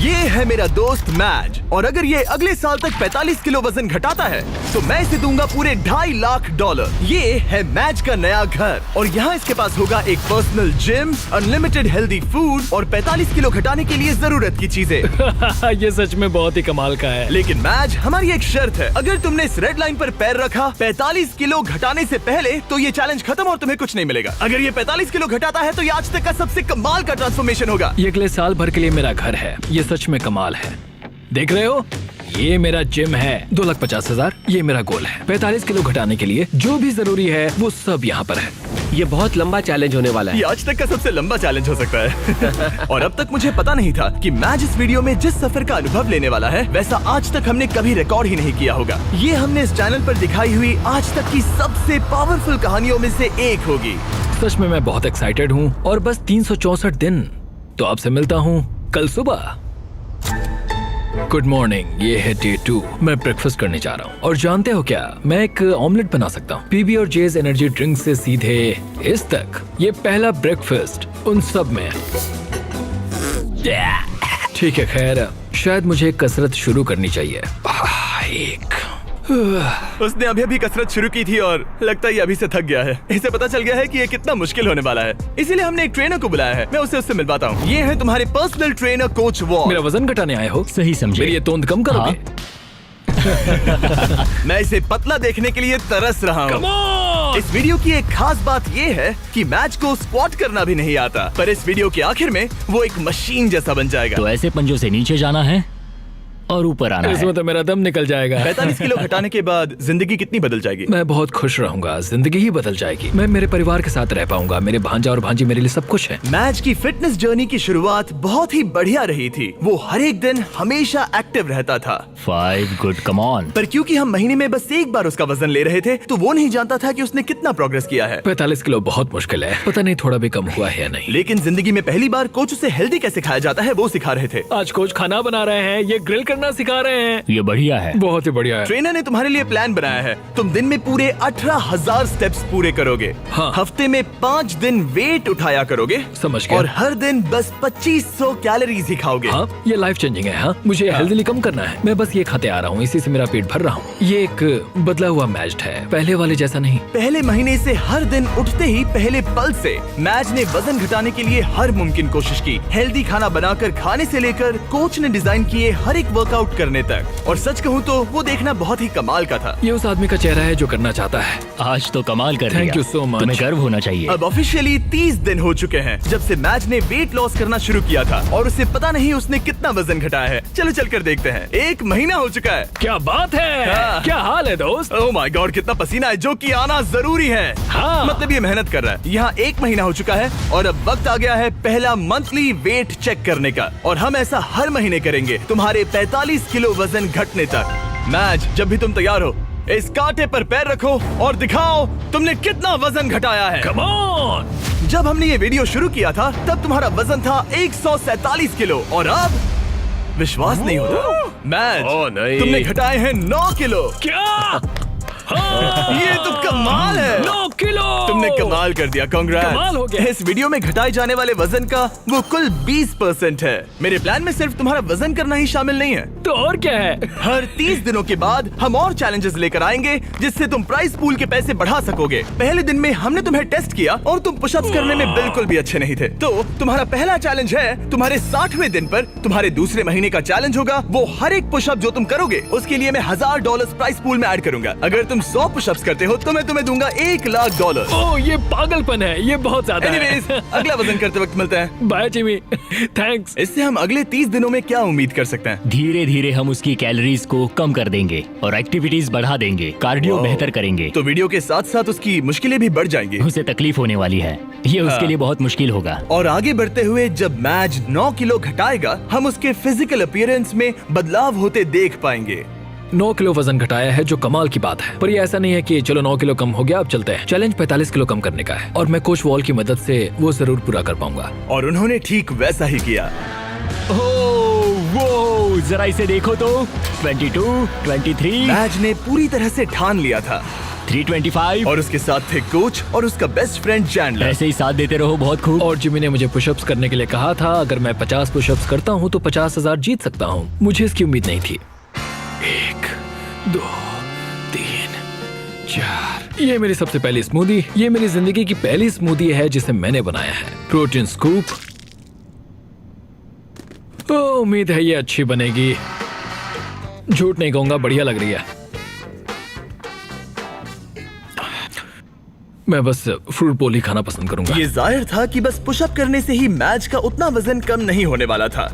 ये है मेरा दोस्त मैज, और अगर ये अगले साल तक 45 किलो वजन घटाता है तो मैं इसे दूंगा पूरे $2.5 लाख। ये है मैज का नया घर, और यहाँ इसके पास होगा एक personal gym, unlimited healthy food और 45 किलो घटाने के लिए जरूरत की चीजें। ये सच में बहुत ही कमाल का है। लेकिन मैज, हमारी एक शर्त है, अगर तुमने इस रेड लाइन पर पैर रखा 45 किलो घटाने से पहले तो ये चैलेंज खत्म और तुम्हें कुछ नहीं मिलेगा। अगर ये 45 किलो घटाता है तो ये आज तक का सबसे कमाल का ट्रांसफॉर्मेशन होगा। ये अगले साल भर के लिए मेरा घर है। ये सच में कमाल है। देख रहे हो, ये मेरा जिम है। 2,50,000 ये मेरा गोल है। 45 किलो घटाने के लिए जो भी जरूरी है वो सब यहाँ पर है। ये बहुत लंबा चैलेंज होने वाला है। ये आज तक का सबसे लंबा चैलेंज हो सकता है। और अब तक मुझे पता नहीं था कि मैज इस वीडियो में जिस सफर का अनुभव लेने वाला है वैसा आज तक हमने कभी रिकॉर्ड ही नहीं किया होगा। ये हमने इस चैनल पर दिखाई हुई आज तक की सबसे पावरफुल कहानियों में से एक होगी। सच में मैं बहुत एक्साइटेड हूँ और बस 364 दिन। तो आपसे मिलता हूँ कल सुबह। गुड मॉर्निंग, ये है डे 2। मैं ब्रेकफास्ट करने जा रहा हूँ और जानते हो क्या, मैं एक ऑमलेट बना सकता हूँ। पीबी और जेज एनर्जी ड्रिंक से सीधे इस तक। ये पहला ब्रेकफास्ट उन सब में। ठीक है, खैर शायद मुझे कसरत शुरू करनी चाहिए। उसने अभी कसरत शुरू की थी और लगता है ये अभी से थक गया है। इसे पता चल गया है कि ये कितना मुश्किल होने वाला है, इसीलिए हमने एक ट्रेनर को बुलाया है। मैं उससे मिलवाता हूँ। ये है तुम्हारे पर्सनल ट्रेनर कोच वॉल। मेरा वजन घटाने आए हो? सही समझे। मेरी ये तोंद कम करोगे? मैं इसे पतला देखने के लिए तरस रहा हूँ। इस वीडियो की एक खास बात ये है कि मैच को स्क्वाट करना भी नहीं आता, पर इस वीडियो के आखिर में वो एक मशीन जैसा बन जाएगा। तो ऐसे पंजों से नीचे जाना है और ऊपर आना है। इसमें तो मेरा दम निकल जाएगा। 45 किलो घटाने के बाद जिंदगी कितनी बदल जाएगी? मैं बहुत खुश रहूंगा। जिंदगी ही बदल जाएगी। मैं मेरे परिवार के साथ रह पाऊंगा। मेरे भांजा और भांजी मेरे लिए सब कुछ है। मैच की फिटनेस जर्नी की शुरुआत बहुत ही बढ़िया रही थी। वो हर एक दिन हमेशा एक्टिव रहता था। 5 गुड, कम ऑन। पर क्योंकि हम महीने में बस एक बार उसका वजन ले रहे थे तो वो नहीं जानता था कि उसने कितना प्रोग्रेस किया है। 45 किलो बहुत मुश्किल है। पता नहीं थोड़ा भी कम हुआ है या नहीं। लेकिन जिंदगी में पहली बार कोच उसे हेल्दी कैसे खाया जाता है वो सिखा रहे थे। आज कोच खाना बना रहे हैं, ये ग्रिल करना सिखा रहे हैं। ये बढ़िया है। बहुत ही बढ़िया है। ट्रेनर ने तुम्हारे लिए प्लान बनाया है। तुम दिन में पूरे 18,000 स्टेप्स पूरे करोगे। हाँ। हफ्ते में 5 दिन वेट उठाया करोगे। समझ गया। और हर दिन बस 2500 कैलोरीज ही खाओगे। हाँ, ये लाइफ चेंजिंग है। हाँ, मुझे हेल्दी कम करना है। मैं बस ये खाते आ रहा हूँ, इसी से मेरा पेट भर रहा हूँ। ये एक बदला हुआ मैच है, पहले वाले जैसा नहीं। पहले महीने से हर दिन उठते ही पहले पल से मैच ने वजन घटाने के लिए हर मुमकिन कोशिश की। हेल्दी खाना बनाकर खाने से लेकर कोच ने डिजाइन किए हर एक वर्कआउट करने तक। और सच कहूँ तो वो देखना बहुत ही कमाल का था। ये उस आदमी का चेहरा है जो करना चाहता है। आज तो कमाल कर दिया। Thank you so much। तुम्हें गर्व होना चाहिए। अब ऑफिशियली 30 दिन हो चुके हैं जब से मैच ने वेट लॉस करना शुरू किया था, और उसे पता नहीं उसने कितना वजन घटाया है। चलो चलकर देखते हैं। 1 महीना हो चुका है। क्या बात है। हाँ। क्या हाल है दोस्त? ओह माय गॉड, कितना पसीना है, जो कि आना जरूरी है। हाँ। मतलब ये मेहनत कर रहा है। यहाँ 1 महीना हो चुका है और अब वक्त आ गया है पहला मंथली वेट चेक करने का, और हम ऐसा हर महीने करेंगे तुम्हारे 45 किलो वजन घटने तक। मैच, जब भी तुम तैयार हो इस कांटे पर पैर रखो और दिखाओ तुमने कितना वजन घटाया है। Come on! जब हमने ये वीडियो शुरू किया था तब तुम्हारा वजन था 147 किलो, और अब विश्वास नहीं होता मैच, नहीं। तुमने घटाए हैं 9 किलो। क्या? हाँ। ये तो कमाल है। 9 किलो। तुमने कमाल कर दिया, कांग्रेट्स। कमाल हो गया। इस वीडियो में घटाए जाने वाले वजन का वो कुल 20% है। मेरे प्लान में सिर्फ तुम्हारा वजन करना ही शामिल नहीं है। तो और क्या है? हर 30 दिनों के बाद हम और चैलेंजेस लेकर आएंगे जिससे तुम प्राइस पूल के पैसे बढ़ा सकोगे। पहले दिन में हमने तुम्हें टेस्ट किया और तुम पुशअप्स करने में बिल्कुल भी अच्छे नहीं थे। तो तुम्हारा पहला चैलेंज है तुम्हारे 60वें दिन पर तुम्हारे दूसरे महीने का चैलेंज होगा वो हर एक पुशअप जो तुम करोगे उसके लिए मैं $1000 प्राइस पूल में ऐड करूंगा। अगर तुम 100 पुशअप्स करते हो तो मैं तुम्हें दूंगा $1 लाख। ओह, ये पागलपन है। ये बहुत ज्यादा एनीवेज, है। अगला वजन करते वक्त मिलते हैं। Bye Jimmy. थैंक्स। इससे हम अगले 30 दिनों में क्या उम्मीद कर सकते हैं? धीरे धीरे हम उसकी कैलोरीज को कम कर देंगे और एक्टिविटीज बढ़ा देंगे। कार्डियो बेहतर करेंगे। तो वीडियो के साथ साथ उसकी मुश्किलें भी बढ़ जाएंगी। उसे तकलीफ होने वाली है। ये उसके लिए बहुत मुश्किल होगा। और आगे बढ़ते हुए जब मैच 9 किलो घटाएगा हम उसके फिजिकल अपीयरेंस में बदलाव होते देख पाएंगे। 9 किलो वजन घटाया है जो कमाल की बात है। पर ये ऐसा नहीं है कि चलो 9 किलो कम हो गया अब चलते हैं। चैलेंज 45 किलो कम करने का है और मैं कोच वॉल की मदद से वो जरूर पूरा कर पाऊंगा। और उन्होंने ठीक वैसा ही किया। वो जरा इसे देखो तो। 22, 23। मैच ने पूरी तरह से ठान लिया था 325। और उसके साथ थे कोच और उसका बेस्ट फ्रेंड चैंडलर। ऐसे ही साथ देते रहो, बहुत खूब। और जिमी ने मुझे पुशअप्स करने के लिए कहा था, अगर मैं 50 पुशअप्स करता हूँ तो 50,000 जीत सकता हूँ। मुझे इसकी उम्मीद नहीं थी। 1 2 3 4। ये मेरी सबसे पहली स्मूदी। ये मेरी जिंदगी की पहली स्मूदी है जिसे मैंने बनाया है। Protein scoop. तो उम्मीद है ये अच्छी बनेगी। झूठ नहीं कहूंगा, बढ़िया लग रही है। मैं बस फ्रूट बोल ही खाना पसंद करूंगा। ये जाहिर था कि बस पुशअप करने से ही मैच का उतना वजन कम नहीं होने वाला था।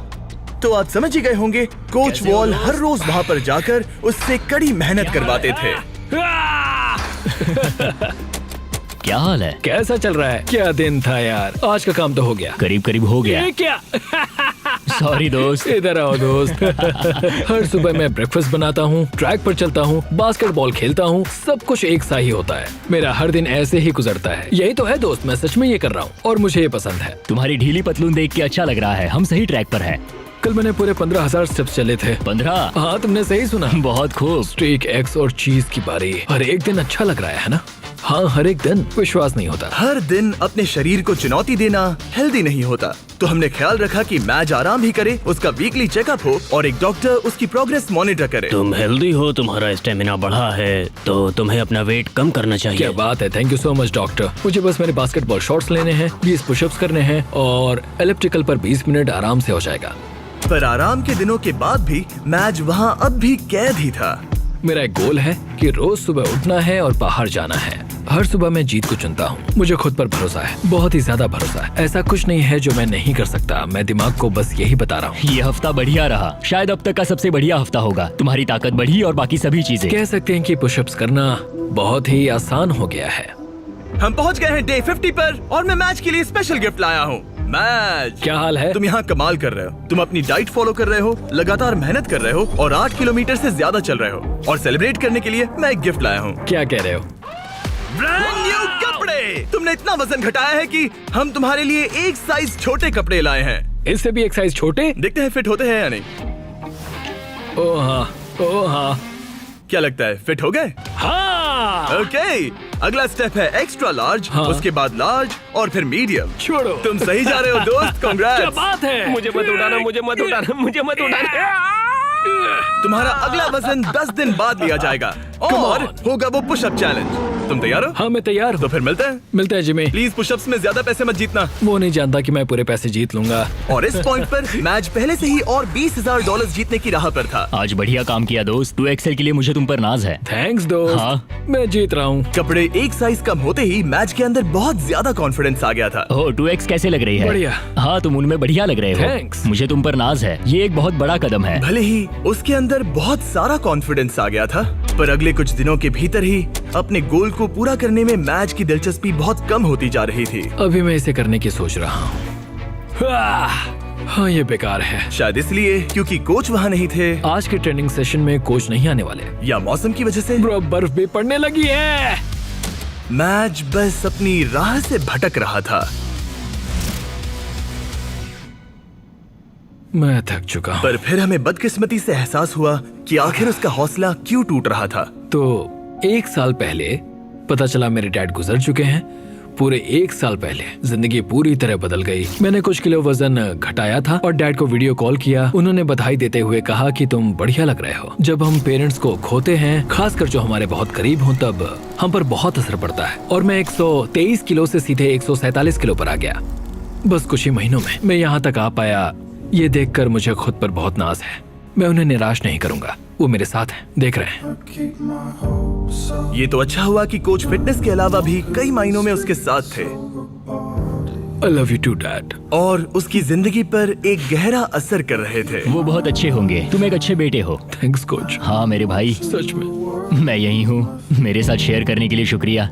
तो आप समझ ही गए होंगे, कोच वॉल हर रोज वहाँ पर जाकर उससे कड़ी मेहनत करवाते थे। क्या हाल है? कैसा चल रहा है? क्या दिन था यार। आज का काम तो हो गया। करीब करीब हो गया। ये क्या? सॉरी दोस्त। इधर आओ दोस्त। हर सुबह मैं ब्रेकफास्ट बनाता हूँ, ट्रैक पर चलता हूँ, बास्केटबॉल खेलता हूँ। सब कुछ एक सा ही होता है। मेरा हर दिन ऐसे ही गुजरता है। यही तो है दोस्त, मैं सच में ये कर रहा हूँ और मुझे ये पसंद है। तुम्हारी ढीली पतलून देख के अच्छा लग रहा है। हम सही ट्रैक पर हैं। कल मैंने पूरे 15,000 स्टेप्स चले थे। 15? हाँ, तुमने सही सुना। बहुत खूब। स्टेक, एग्स और चीज की बारी। हर एक दिन अच्छा लग रहा है ना? हाँ, हर एक दिन। विश्वास नहीं होता। हर दिन अपने शरीर को चुनौती देना हेल्दी नहीं होता। तो हमने ख्याल रखा कि मैच आराम ही करे, उसका वीकली चेकअप हो और एक डॉक्टर उसकी प्रोग्रेस मॉनिटर करे। तुम हेल्दी हो, तुम्हारा स्टेमिना बढ़ा है, तो तुम्हें अपना वेट कम करना चाहिए। क्या बात है, thank you so much doctor. मुझे बस मेरे बास्केटबॉल शॉट्स लेने हैं, 20 पुशअप्स करने हैं और एलिप्टिकल पर 20 मिनट आराम से हो जाएगा। पर आराम के दिनों के बाद भी मैच वहाँ अब भी कैद ही था। मेरा एक गोल है कि रोज सुबह उठना है और बाहर जाना है। हर सुबह मैं जीत को चुनता हूँ। मुझे खुद पर भरोसा है, बहुत ही ज्यादा भरोसा है। ऐसा कुछ नहीं है जो मैं नहीं कर सकता। मैं दिमाग को बस यही बता रहा हूँ। ये हफ्ता बढ़िया रहा, शायद अब तक का सबसे बढ़िया हफ्ता होगा। तुम्हारी ताकत बढ़ी और बाकी सभी चीजें। कह सकते हैं कि पुशअप्स करना बहुत ही आसान हो गया है। हम पहुँच गए हैं डे 50 पर और मैं मैच के लिए स्पेशल गिफ्ट लाया हूँ। मैच, क्या हाल है? तुम यहाँ कमाल कर रहे हो। तुम अपनी डाइट फॉलो कर रहे हो, लगातार मेहनत कर रहे हो और 8 किलोमीटर से ज्यादा चल रहे हो। और सेलिब्रेट करने के लिए मैं एक गिफ्ट लाया हूँ। क्या कह रहे हो? ब्रांड न्यू कपड़े। तुमने इतना वजन घटाया है कि हम तुम्हारे लिए एक साइज छोटे कपड़े लाए हैं। इससे भी एक साइज छोटे? देखते हैं फिट होते हैं या नहीं। ओ हाँ, ओ हाँ। क्या लगता है, फिट हो गए? हाँ। ओके, अगला स्टेप है एक्स्ट्रा लार्ज, हाँ। उसके बाद लार्ज और फिर मीडियम। छोड़ो। तुम सही जा रहे हो दोस्त, क्या कांग्रेट्स। बात है? मुझे मत उठाना, मुझे मत उठाना, मुझे मत उठाना। तुम्हारा अगला वजन 10 दिन बाद लिया जाएगा और होगा वो पुशअप चैलेंज। तुम तैयार हो? हाँ, मैं तैयार तो हूँ। फिर मिलते हैं। मिलते हैं जिमी। प्लीज पुशअप्स में ज्यादा पैसे मत जीतना। वो नहीं जानता कि मैं पूरे पैसे जीत लूंगा। और इस पॉइंट पर मैच पहले से ही और $20,000 जीतने की राह पर था। आज बढ़िया काम किया दोस्त। 2XL के लिए मुझे तुम पर नाज है। थैंक्स दोस्त। हाँ। मैं जीत रहा हूँ। कपड़े एक साइज कम होते ही मैच के अंदर बहुत ज्यादा कॉन्फिडेंस आ गया था। ओह, 2X कैसे लग रही है? बढ़िया। हाँ, तुम उनमें बढ़िया लग रहे हो। Thanks। मुझे तुम पर नाज है। ये एक बहुत बड़ा कदम है। भले ही उसके अंदर बहुत सारा कॉन्फिडेंस आ गया था, पर अगले कुछ दिनों के भीतर ही अपने गोल को पूरा करने में मैच की दिलचस्पी बहुत कम होती जा रही थी। अभी मैं इसे करने की सोच रहा हूँ। हाँ, ये बेकार है। शायद इसलिए क्योंकि कोच वहाँ नहीं थे, आज के ट्रेनिंग सेशन में कोच नहीं आने वाले। या मौसम की वजह से। ब्रो, बर्फ भी पड़ने लगी है। मैच बस अपनी राह से भटक रहा था। मैं थक चुका हूँ। पर फिर हमें बदकिस्मती से एहसास हुआ कि आखिर उसका हौसला क्यों टूट रहा था। तो 1 साल पहले पता चला मेरे डैड गुजर चुके हैं। पूरे 1 साल पहले जिंदगी पूरी तरह बदल गई। मैंने कुछ किलो वजन घटाया था और डैड को वीडियो कॉल किया। उन्होंने बधाई देते हुए कहा कि तुम बढ़िया लग रहे हो। जब हम पेरेंट्स को खोते हैं, खासकर जो हमारे बहुत करीब हों, तब हम पर बहुत असर पड़ता है। और मैं 123 किलो से सीधे 147 किलो पर आ गया, बस कुछ ही महीनों में। मैं यहाँ तक आ पाया, ये देखकर मुझे खुद पर बहुत नाज है। मैं उन्हें निराश नहीं करूंगा, वो मेरे साथ हैं, देख रहे हैं। ये तो अच्छा हुआ कि कोच फिटनेस के अलावा भी कई मायनों में उसके साथ थे I love you too, Dad। और उसकी जिंदगी पर एक गहरा असर कर रहे थे। वो बहुत अच्छे होंगे। तुम एक अच्छे बेटे हो। Thanks coach. हाँ मेरे भाई, सच में। मैं यही हूँ। मेरे साथ शेयर करने के लिए शुक्रिया।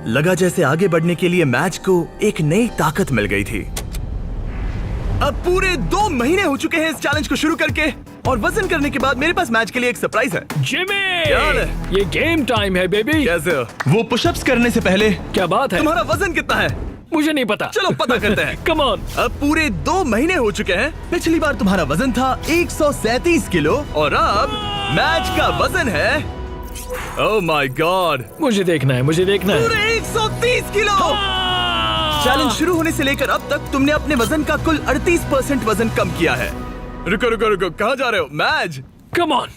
लगा जैसे आगे बढ़ने के लिए मैच को एक नई ताकत मिल गई थी। अब पूरे 2 महीने हो चुके हैं इस चैलेंज को शुरू करके, और वजन करने के बाद मेरे पास मैच के लिए एक सरप्राइज है। जिमी, क्या हाल है? ये गेम टाइम है बेबी। कैसे हो? वो पुशअप्स करने से पहले क्या बात है? तुम्हारा वजन कितना है? मुझे नहीं पता। चलो पता करते हैं। Come on. अब पूरे 2 महीने हो चुके हैं। पिछली बार तुम्हारा वजन था 137 किलो और अब मैच का वजन है ओह माय गॉड, मुझे देखना है, मुझे देखना है। पूरे 130 किलो। चैलेंज शुरू होने से लेकर अब तक तुमने अपने वजन का कुल 38% वजन कम किया है। रुको रुको रुको, कहाँ जा रहे हो मैज? Come on,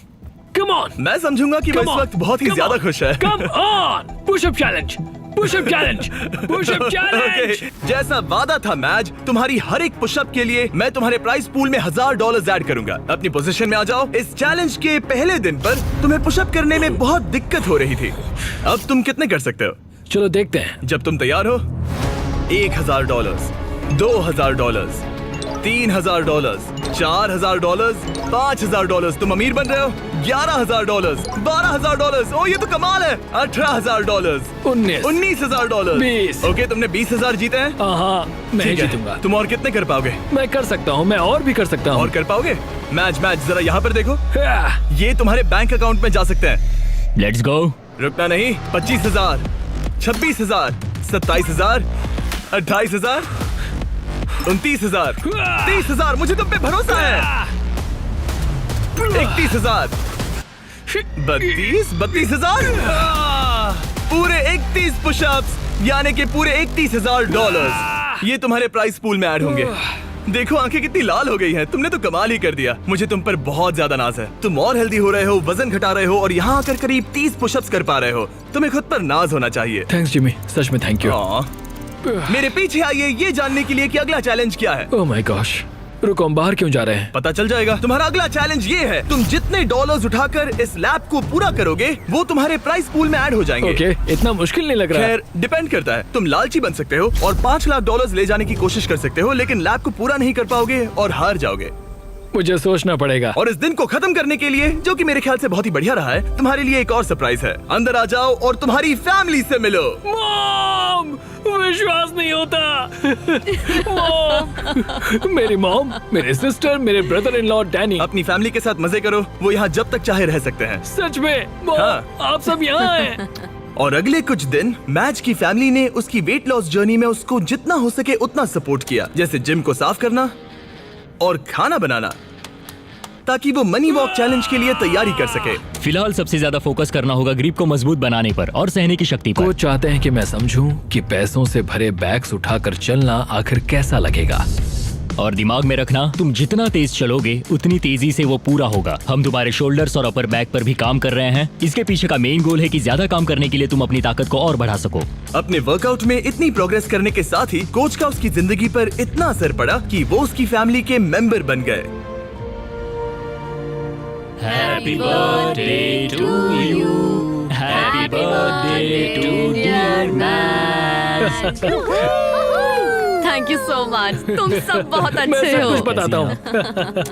come on. मैं समझूंगा कि वो इस वक्त बहुत ही ज्यादा खुश है। Come on, push up challenge, push up challenge, push up challenge. Okay, जैसा वादा था मैज, तुम्हारी हर एक पुशअप के लिए मैं तुम्हारे प्राइस पूल में $1000 ऐड करूंगा। अपनी पोजीशन में आ जाओ। इस चैलेंज के पहले दिन पर तुम्हें पुशअप करने में बहुत दिक्कत हो रही थी। अब तुम कितने कर सकते हो? चलो देखते हैं। जब तुम तैयार हो, $1000, $2000, $3000, $4000, $5000। तुम अमीर बन रहे हो। $11000, $12000। ओ ये तो कमाल है। $18000, 19 20। ओके, तुमने 20000 जीते हैं। हाँ, मैं ठीक है। जीतूंगा। तुम और कितने कर पाओगे? मैं कर सकता हूँ, मैं और भी कर सकता हूँ। और कर पाओगे? मैच जरा यहाँ पर देखो। हाँ, ये तुम्हारे बैंक अकाउंट में जा सकते हैं। Let's go. रुकना नहीं। 25000, 26000, 27000, 28000, 29000, 30000। मुझे तुम पे भरोसा है। 31000, 32,000। पूरे 31 पुशअप्स, यानी कि पूरे $31,000 ये तुम्हारे प्राइस पूल में ऐड होंगे। देखो आंखें कितनी लाल हो गई हैं। तुमने तो कमाल ही कर दिया। मुझे तुम पर बहुत ज्यादा नाज है। तुम और हेल्दी हो रहे हो, वजन घटा रहे हो और यहाँ आकर करीब 30 पुशअप्स कर पा रहे हो। तुम्हें खुद पर नाज होना चाहिए। थैंक्स जिमी, सच में थैंक यू। मेरे पीछे आइए ये जानने के लिए कि अगला चैलेंज क्या है। ओह माय गॉश, रुको, हम बाहर क्यों जा रहे हैं? पता चल जाएगा। तुम्हारा अगला चैलेंज ये है, तुम जितने डॉलर्स उठाकर इस लैब को पूरा करोगे वो तुम्हारे प्राइस पूल में ऐड हो जाएंगे। ओके, इतना मुश्किल नहीं लग रहा है। खैर, डिपेंड करता है। तुम लालची बन सकते हो और $5 लाख ले जाने की कोशिश कर सकते हो, लेकिन लैब को पूरा नहीं कर पाओगे और हार जाओगे। मुझे सोचना पड़ेगा। और इस दिन को खत्म करने के लिए, जो कि मेरे ख्याल से बहुत ही बढ़िया रहा है, तुम्हारे लिए एक और सरप्राइज है। अंदर आ जाओ और तुम्हारी फैमिली से मिलो। मॉम, विश्वास नहीं होता। मॉम, मेरी मॉम, मेरे सिस्टर, मेरे ब्रदर इन लॉ डैनी। अपनी फैमिली के साथ मजे करो। वो यहाँ जब तक चाहे रह सकते हैं। सच में मॉम, हाँ। आप सब यहाँ हैं। और अगले कुछ दिन मैच की फैमिली ने उसकी वेट लॉस जर्नी में उसको जितना हो सके उतना सपोर्ट किया, जैसे जिम को साफ करना और खाना बनाना, ताकि वो मनी वॉक चैलेंज के लिए तैयारी कर सके। फिलहाल सबसे ज्यादा फोकस करना होगा ग्रिप को मजबूत बनाने पर और सहने की शक्ति पर। वो चाहते हैं कि मैं समझूं कि पैसों से भरे बैग्स उठाकर चलना आखिर कैसा लगेगा। और दिमाग में रखना, तुम जितना तेज चलोगे उतनी तेजी से वो पूरा होगा। हम तुम्हारे शोल्डर्स और अपर बैक पर भी काम कर रहे हैं। इसके पीछे का मेन गोल है कि ज्यादा काम करने के लिए तुम अपनी ताकत को और बढ़ा सको। अपने वर्कआउट में इतनी प्रोग्रेस करने के साथ ही कोच का उसकी जिंदगी पर इतना असर पड़ा कि वो उसकी फैमिली के मेंबर बन गए। Happy birthday to you, happy birthday to dear match. Thank you so much. तुम सब बहुत मैं अच्छे सब हो। कुछ बताता हूँ।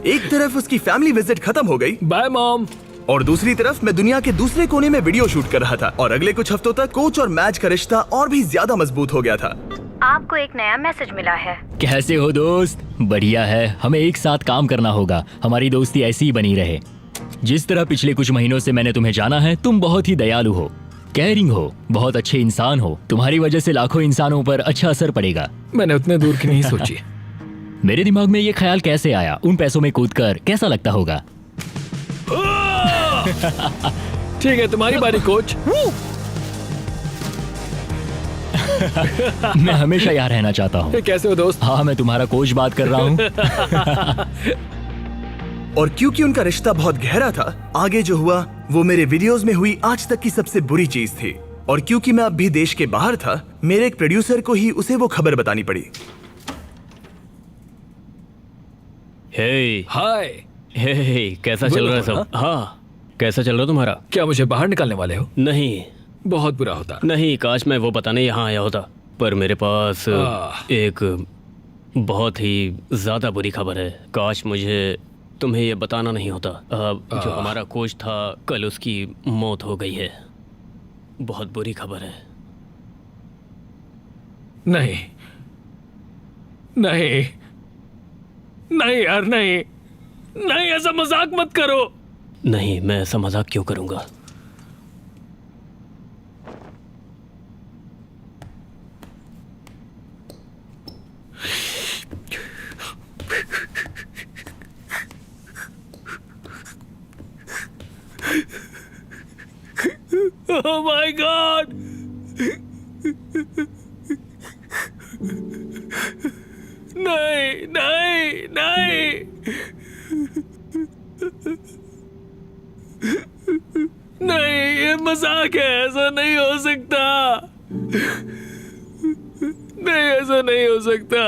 एक तरफ उसकी फैमिली विजिट खत्म हो गई बाय मॉम। और दूसरी तरफ मैं दुनिया के दूसरे कोने में वीडियो शूट कर रहा था। और अगले कुछ हफ्तों तक कोच और मैच का रिश्ता और भी ज्यादा मजबूत हो गया था। आपको एक नया मैसेज मिला है। कैसे हो दोस्त? बढ़िया है। हमें एक साथ काम करना होगा। हमारी दोस्ती ऐसी ही बनी रहे। जिस तरह पिछले कुछ महीनों से मैंने तुम्हें जाना है, तुम बहुत ही दयालु हो, केयरिंग हो, बहुत अच्छे इंसान हो। तुम्हारी वजह से लाखों इंसानों पर अच्छा असर पड़ेगा। मैंने उतने दूर की नहीं सोची। मेरे दिमाग में ये ख्याल कैसे आया? उन पैसों में कूदकर कैसा लगता होगा? ठीक है, तुम्हारी बारी कोच। मैं हमेशा यहाँ रहना चाहता हूँ। कैसे हो दोस्त? हाँ, मैं तुम्हारा कोच बात कर रहा हूँ। और क्योंकि उनका रिश्ता बहुत गहरा था, आगे जो हुआ वो मेरे वीडियोस में हुई आज तक की सबसे बुरी चीज थी। और क्योंकि मैं अब भी देश के बाहर था, मेरे एक प्रोड्यूसर को ही उसे वो खबर बतानी पड़ी। हे हाय। हे, कैसा चल रहा है सब? हाँ, कैसा चल रहा तुम्हारा? क्या मुझे बाहर निकालने वाले हो? नहीं बहुत बुरा होता। नहीं, काश मैं वो बताने यहाँ आया होता, पर मेरे पास एक बहुत ही ज्यादा बुरी खबर है। काश मुझे तुम्हें ये बताना नहीं होता। जो हमारा कोच था, कल उसकी मौत हो गई है। बहुत बुरी खबर है। नहीं नहीं नहीं यार, नहीं नहीं, ऐसा मजाक मत करो। नहीं, मैं ऐसा मजाक क्यों करूंगा? Oh my God! नहीं नहीं नहीं! नहीं, ये मजाक है, ऐसा नहीं हो सकता। नहीं, ऐसा नहीं हो सकता।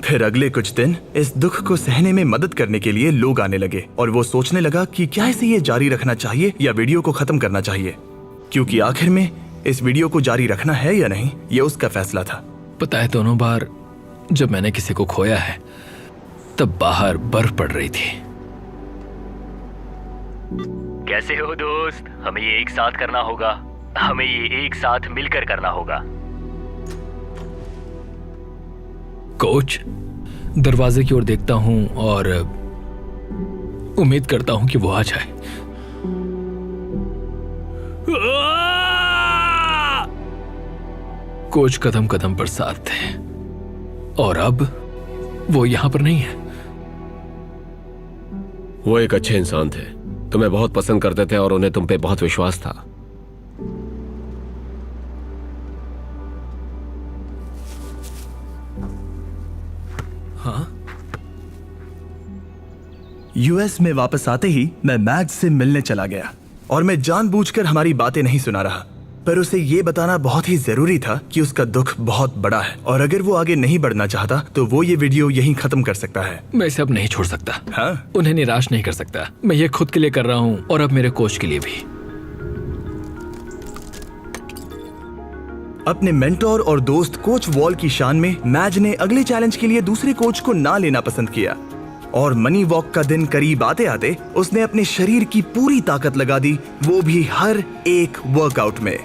फिर अगले कुछ दिन इस दुख को सहने में मदद करने के लिए लोग आने लगे और वो सोचने लगा कि क्या इसे ये जारी रखना चाहिए या वीडियो को खत्म करना चाहिए, क्योंकि आखिर में इस वीडियो को जारी रखना है या नहीं ये उसका फैसला था। पता है, दोनों बार जब मैंने किसी को खोया है तब बाहर बर्फ पड़ रही थी। कैसे हो दोस्त? हमें ये एक साथ करना होगा, हमें ये एक साथ मिलकर करना होगा। कोच, दरवाजे की ओर देखता हूं और उम्मीद करता हूं कि वो आ जाए। कोच कदम कदम पर साथ थे और अब वो यहां पर नहीं है। वो एक अच्छे इंसान थे, तुम्हें बहुत पसंद करते थे और उन्हें तुम पे बहुत विश्वास था। हाँ? यूएस में वापस आते ही मैं मैज से मिलने चला गया और मैं जानबूझकर हमारी बातें नहीं सुना रहा, पर उसे ये बताना बहुत ही जरूरी था कि उसका दुख बहुत बड़ा है और अगर वो आगे नहीं बढ़ना चाहता तो वो ये वीडियो यहीं खत्म कर सकता है। मैं इसे अब नहीं छोड़ सकता। हाँ? उन्हें निराश नहीं कर सकता। मैं ये खुद के लिए कर रहा हूं और अब मेरे कोच के लिए भी। अपने मेंटोर और दोस्त कोच वॉल की शान में मैज ने अगले चैलेंज के लिए दूसरे कोच को ना लेना पसंद किया और मनी वॉक का दिन करीब आते आते उसने अपने शरीर की पूरी ताकत लगा दी, वो भी हर एक वर्कआउट में।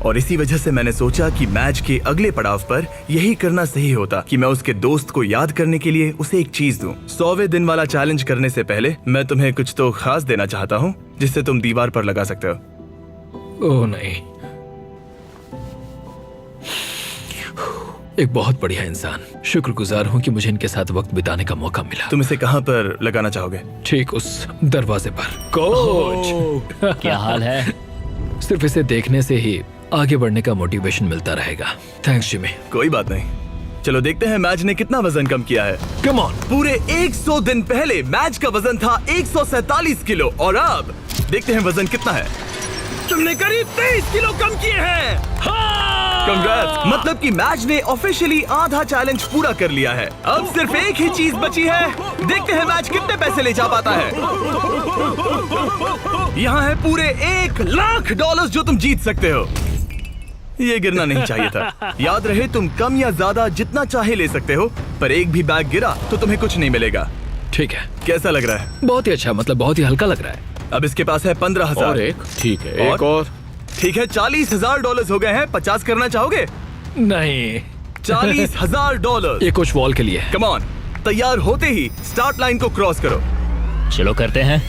और इसी वजह से मैंने सोचा कि मैच के अगले पड़ाव पर यही करना सही होता कि मैं उसके दोस्त को याद करने के लिए उसे एक चीज दूं। 100वें दिन वाला चैलेंज करने से पहले मैं तुम्हें कुछ तो खास देना चाहता हूं जिससे तुम दीवार पर लगा सकते हो। ओह नहीं, एक बहुत बढ़िया इंसान। शुक्रगुजार हूं कि मुझे इनके साथ वक्त बिताने का मौका मिला। तुम इसे कहां पर लगाना चाहोगे? ठीक उस दरवाजे पर। कोच, क्या हाल है? सिर्फ इसे देखने से ही आगे बढ़ने का मोटिवेशन मिलता रहेगा। Thanks Jimmy. कोई बात नहीं, चलो देखते हैं मैच ने कितना वजन कम किया है। Come on. पूरे 100 दिन पहले मैच का वजन था 147 किलो और अब देखते हैं वजन कितना है। तुमने करीब 23 किलो कम किए हैं। कंग्रेट्स, मतलब कि मैच ने ऑफिशियली आधा चैलेंज पूरा कर लिया है। अब सिर्फ एक ही चीज बची है, देखते हैं मैच कितने पैसे ले जा पाता है। यहाँ है पूरे $1,00,000 जो तुम जीत सकते हो। ये गिरना नहीं चाहिए था। याद रहे, तुम कम या ज्यादा जितना चाहे ले सकते हो, पर एक भी बैग गिरा तो तुम्हें कुछ नहीं मिलेगा। ठीक है। कैसा लग रहा है? बहुत ही अच्छा, मतलब बहुत ही हल्का लग रहा है। अब इसके पास है 15,000। और एक, ठीक है, एक और। ठीक है, $40,000 हो गए हैं। 50 करना चाहोगे? नहीं, $40,000। ये कुछ वॉल के लिए है। कम ऑन, तैयार होते ही स्टार्ट लाइन को क्रॉस करो। चलो करते हैं।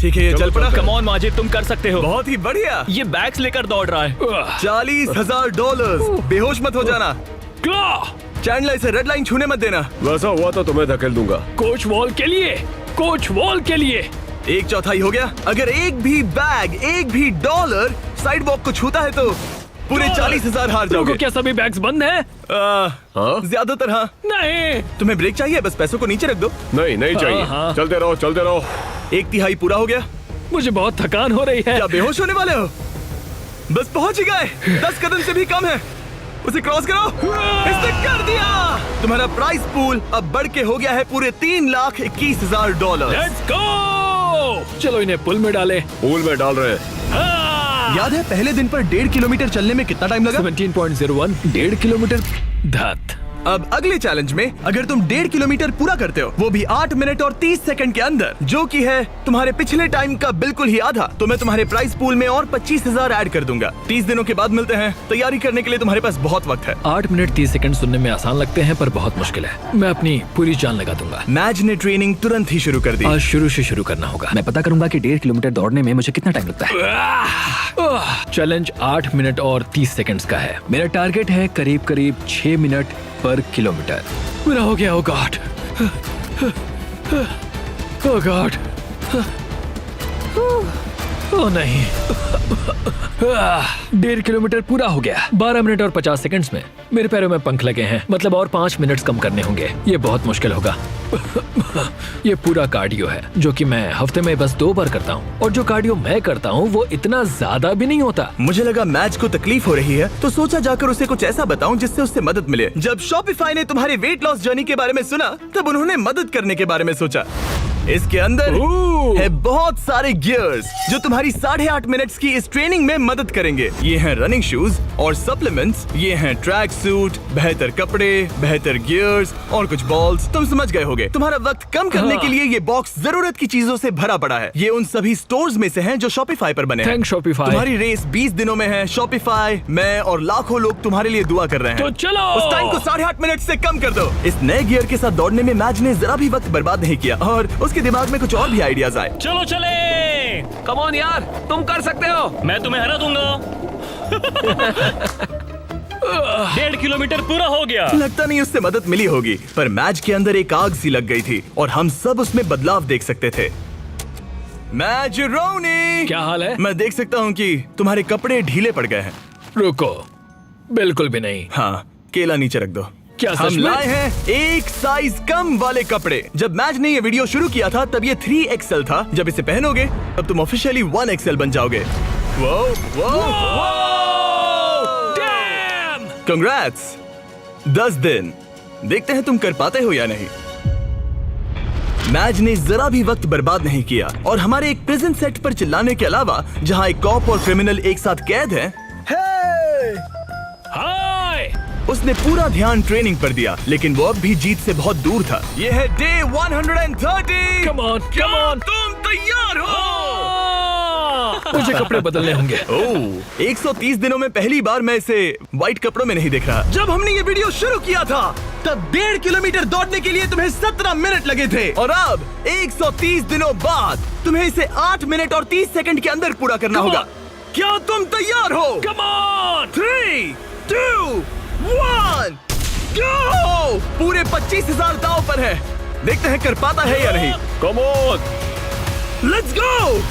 ठीक है, ये चल पड़ा। कम ऑन माजिद, तुम कर सकते हो। बहुत ही बढ़िया। ये बैग्स लेकर दौड़ रहा है। $40,000। बेहोश मत हो जाना। चैंडलर, इसे रेड लाइन छूने मत देना। वैसा हुआ तो तुम्हें धकेल दूंगा। कोच वॉल के लिए, कोच वॉल के लिए। 1/4 हो गया। अगर एक भी बैग, एक भी डॉलर साइड वॉक को छूता है तो पूरे 40,000 हार जाओगे। क्या सभी बैग्स बंद हैं? हाँ? ज्यादातर हाँ। नहीं। तुम्हें ब्रेक चाहिए? बस पैसों को नीचे रख दो। नहीं, नहीं चाहिए। हाँ। चलते रहो, चलते रहो। 1/3 पूरा हो गया। मुझे बहुत थकान हो रही है। क्या बेहोश होने वाले हो? बस पहुंच ही गए। 10 कदम से भी कम है। उसे क्रॉस करो। इसने कर दिया। तुम्हारा प्राइस पूल अब बढ़ के हो गया है पूरे $3,21,000। Let's go. चलो इन्हें पुल में डाले। पूल में डाल रहे हैं। याद है पहले दिन पर 1.5 किलोमीटर चलने में कितना टाइम लगा? 17.01, 1.5 किलोमीटर। धत। अब अगले चैलेंज में अगर तुम 1.5 किलोमीटर पूरा करते हो, वो भी 8 मिनट और 30 सेकंड के अंदर, जो कि है तुम्हारे पिछले टाइम का बिल्कुल ही आधा, तो मैं तुम्हारे प्राइस पूल में और 25,000 ऐड कर दूंगा। 30 दिनों के बाद मिलते हैं। तैयारी करने के लिए तुम्हारे पास बहुत वक्त है। 8 मिनट 30 सेकंड सुनने में आसान लगते हैं पर बहुत मुश्किल है। मैं अपनी पूरी जान लगा दूंगा। मैच ने ट्रेनिंग तुरंत ही शुरू कर दी। आज शुरू से शुरू करना होगा। मैं पता करूंगा कि 1.5 किलोमीटर दौड़ने में मुझे कितना टाइम लगता है। चैलेंज 8 मिनट और 30 सेकंड्स का है। मेरा टारगेट है करीब 6 मिनट पर किलोमीटर। मेरा हो गया। ओ गॉड, ओ गॉड, ओ नहीं। 1.5 किलोमीटर पूरा हो गया। 12 मिनट और 50 सेकंड्स में। मेरे पैरों में पंख लगे हैं, मतलब और 5 मिनट्स कम करने होंगे। ये बहुत मुश्किल होगा। ये पूरा कार्डियो है जो कि मैं हफ्ते में बस 2 बार करता हूँ, और जो कार्डियो मैं करता हूँ वो इतना ज्यादा भी नहीं होता। मुझे लगा मैच को तकलीफ हो रही है, तो सोचा जाकर उसे कुछ ऐसा बताऊं जिससे उससे मदद मिले। जब शॉपिफाई ने तुम्हारे वेट लॉस जर्नी के बारे में सुना, तब उन्होंने मदद करने के बारे में सोचा। इसके अंदर है बहुत सारे गियर्स जो तुम्हारी 8.5 मिनट्स की इस ट्रेनिंग में मदद करेंगे। ये हैं रनिंग शूज और सप्लीमेंट्स, ये हैं ट्रैक सूट, बेहतर कपड़े, बेहतर गियर्स और कुछ बॉल्स। तुम समझ गए होगे। तुम्हारा वक्त कम करने के लिए ये बॉक्स जरूरत की चीजों से भरा पड़ा है। ये उन सभी स्टोर्स में से हैं जो शॉपिफाई पर बने हैं। Thanks Shopify. तुम्हारी रेस 20 दिनों में है। शॉपिफाई, मैं और लाखों लोग तुम्हारे लिए दुआ कर रहे हैं। तो चलो। उस टाइम को 8.5 मिनट से कम कर दो। इस नए गियर के साथ दौड़ने में मैच ने जरा भी वक्त बर्बाद नहीं किया और उसके दिमाग में कुछ और भी आइडियाज आए। चलो चले। कम ऑन यार, तुम कर सकते हो। मैं तुम्हें हरा दूंगा। 1.5 किलोमीटर पूरा हो गया। लगता नहीं उससे मदद मिली होगी, पर मैच के अंदर एक आग सी लग गई थी और हम सब उसमें बदलाव देख सकते थे। मैच रोनी, क्या हाल है? मैं देख सकता हूँ कि तुम्हारे कपड़े ढीले पड़ गए हैं। रुको, बिल्कुल भी नहीं। हाँ, केला नीचे रख दो। क्या सच हम में? लाए हैं एक साइज कम वाले कपड़े। जब मैच ने ये वीडियो शुरू किया था तब ये 3XL था। जब इसे पहनोगे तब तुम ऑफिशियली 1XL बन जाओगे। कंग्रेट्स। 10 दिन। देखते हैं तुम कर पाते हो या नहीं। मैच ने जरा भी वक्त बर्बाद नहीं किया और हमारे एक प्रिजन सेट पर चिल्लाने के अलावा, जहां एक कॉप और क्रिमिनल एक साथ कैद हैं, हाय! उसने पूरा ध्यान ट्रेनिंग पर दिया, लेकिन वो अब भी जीत से बहुत दूर था। ये है day 130। Come on, come on! तुम तैयार हो? मुझे कपड़े बदलने होंगे। ओह, 130 दिनों में पहली बार मैं इसे व्हाइट कपड़ों में नहीं देख रहा। जब हमने ये वीडियो शुरू किया था तब 1.5 किलोमीटर दौड़ने के लिए तुम्हें 17 मिनट लगे थे, और अब 130 दिनों बाद तुम्हें इसे 8 मिनट और 30 सेकंड के अंदर पूरा करना होगा। क्या तुम तैयार हो? Come on! 3, 2, 1, go! पूरे 25,000 दांव पर है। देखते हैं कर पाता है या नहीं। Come on. Let's go.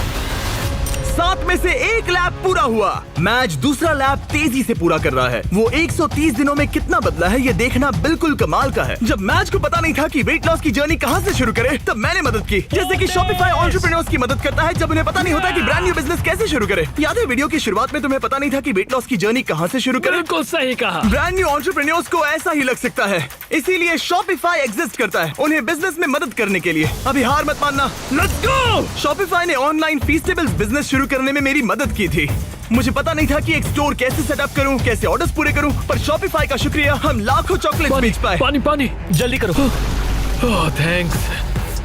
7 में से 1 लैप पूरा हुआ। मैच दूसरा लैप तेजी से पूरा कर रहा है। वो 130 दिनों में कितना बदला है ये देखना बिल्कुल कमाल का है। जब मैच को पता नहीं था कि वेट लॉस की जर्नी कहां से शुरू करे, तब मैंने मदद की। जैसे कि शॉपिफाई एंटरप्रेन्योर्स की मदद करता है जब उन्हें पता नहीं होता कि ब्रांड न्यू बिजनेस कैसे शुरू करे। याद है वीडियो की शुरुआत में तुम्हें पता नहीं था कि वेट लॉस की जर्नी कहां से शुरू करे? बिल्कुल सही कहा। ब्रांड न्यू एंटरप्रेन्योर्स को ऐसा ही लग सकता है, इसीलिए शॉपिफाई एग्जिस्ट करता है, उन्हें बिजनेस में मदद करने के लिए। अभी हार मत मानना। Let's go. शॉपिफाई ने ऑनलाइन फीस्टेबल्स बिजनेस शुरू करने में मेरी मदद की थी। मुझे पता नहीं था कि एक स्टोर कैसे सेटअप करूं, कैसे ऑर्डर्स पूरे करूं, पर शॉपिफाई का शुक्रिया हम लाखों चॉकलेट बेच पाए। पानी पानी, जल्दी करो। ओह थैंक्स।